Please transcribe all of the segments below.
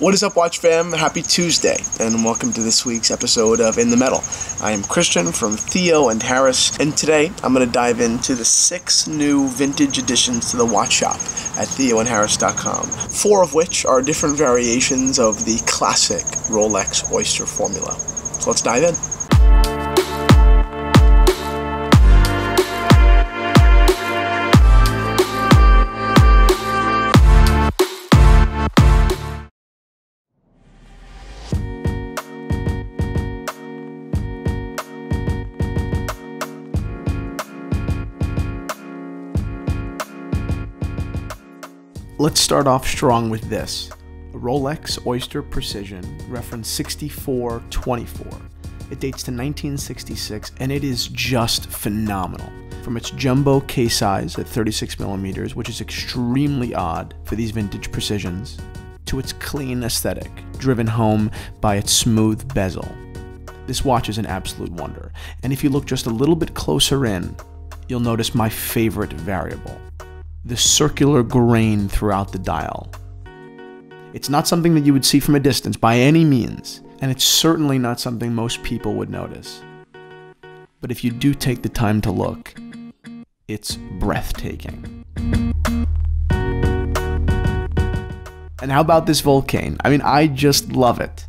What is up, Watch fam? Happy Tuesday, and welcome to this week's episode of In the Metal. I am Christian from Theo and Harris, and today I'm going to dive into the 6 new vintage additions to the watch shop at theoandharris.com, 4 of which are different variations of the classic Rolex Oyster formula. So let's dive in. Let's start off strong with this. A Rolex Oyster Precision, reference 6424. It dates to 1966 and it is just phenomenal. From its jumbo case size at 36mm, which is extremely odd for these vintage precisions, to its clean aesthetic, driven home by its smooth bezel. This watch is an absolute wonder, and if you look just a little bit closer in, you'll notice my favorite variable. The circular grain throughout the dial. It's not something that you would see from a distance by any means, and it's certainly not something most people would notice. But if you do take the time to look, it's breathtaking. And how about this Vulcain? I mean, I just love it.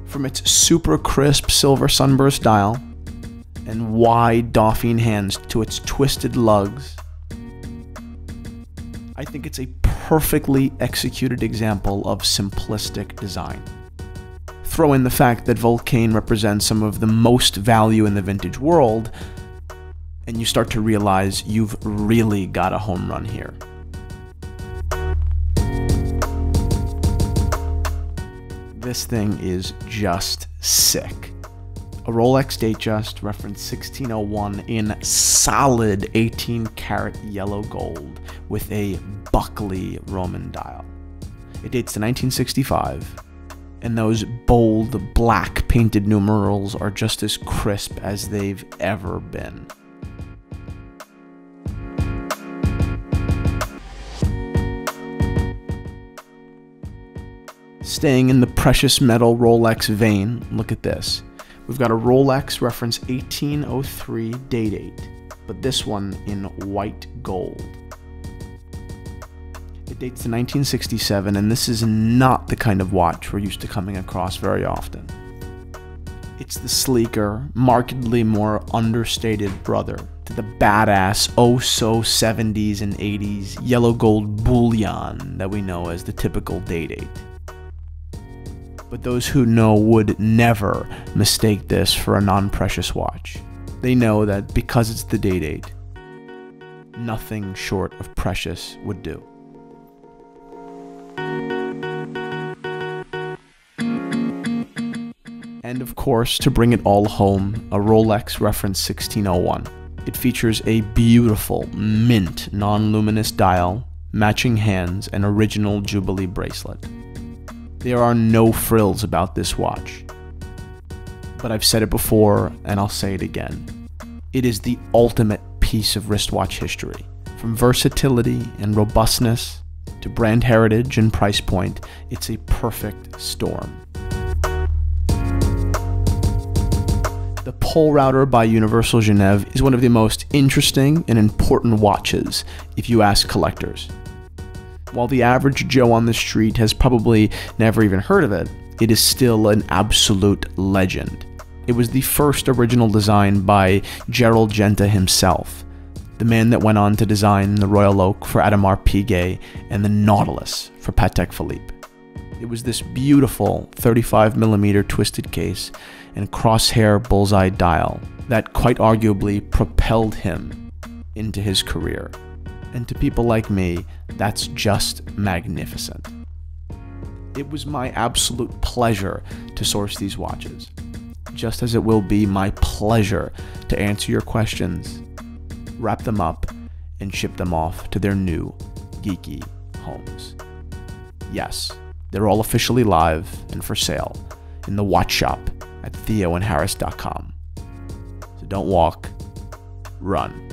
From its super crisp silver sunburst dial and wide dauphine hands to its twisted lugs, I think it's a perfectly executed example of simplistic design. Throw in the fact that Vulcain represents some of the most value in the vintage world, and you start to realize you've really got a home run here. This thing is just sick. A Rolex Datejust, reference 1601, in solid 18-karat yellow gold with a Buckley Roman dial. It dates to 1965, and those bold black painted numerals are just as crisp as they've ever been. Staying in the precious metal Rolex vein, look at this. We've got a Rolex reference 1803 date, but this one in white gold. It dates to 1967, and this is not the kind of watch we're used to coming across very often. It's the sleeker, markedly more understated brother to the badass oh-so-70s and 80s yellow gold bullion that we know as the typical date. But those who know would never mistake this for a non-precious watch. They know that because it's the date, nothing short of precious would do. And of course, to bring it all home, a Rolex reference 1601. It features a beautiful mint non-luminous dial, matching hands, and original Jubilee bracelet. There are no frills about this watch, but I've said it before and I'll say it again. It is the ultimate piece of wristwatch history. From versatility and robustness to brand heritage and price point, it's a perfect storm. The Polerouter by Universal Geneve is one of the most interesting and important watches if you ask collectors. While the average Joe on the street has probably never even heard of it, it is still an absolute legend. It was the first original design by Gerald Genta himself, the man that went on to design the Royal Oak for Audemars Piguet and the Nautilus for Patek Philippe. It was this beautiful 35mm twisted case and crosshair bullseye dial that quite arguably propelled him into his career. And to people like me, that's just magnificent. It was my absolute pleasure to source these watches, just as it will be my pleasure to answer your questions, wrap them up, and ship them off to their new geeky homes. Yes, they're all officially live and for sale in the watch shop at theoandharris.com. So don't walk, run.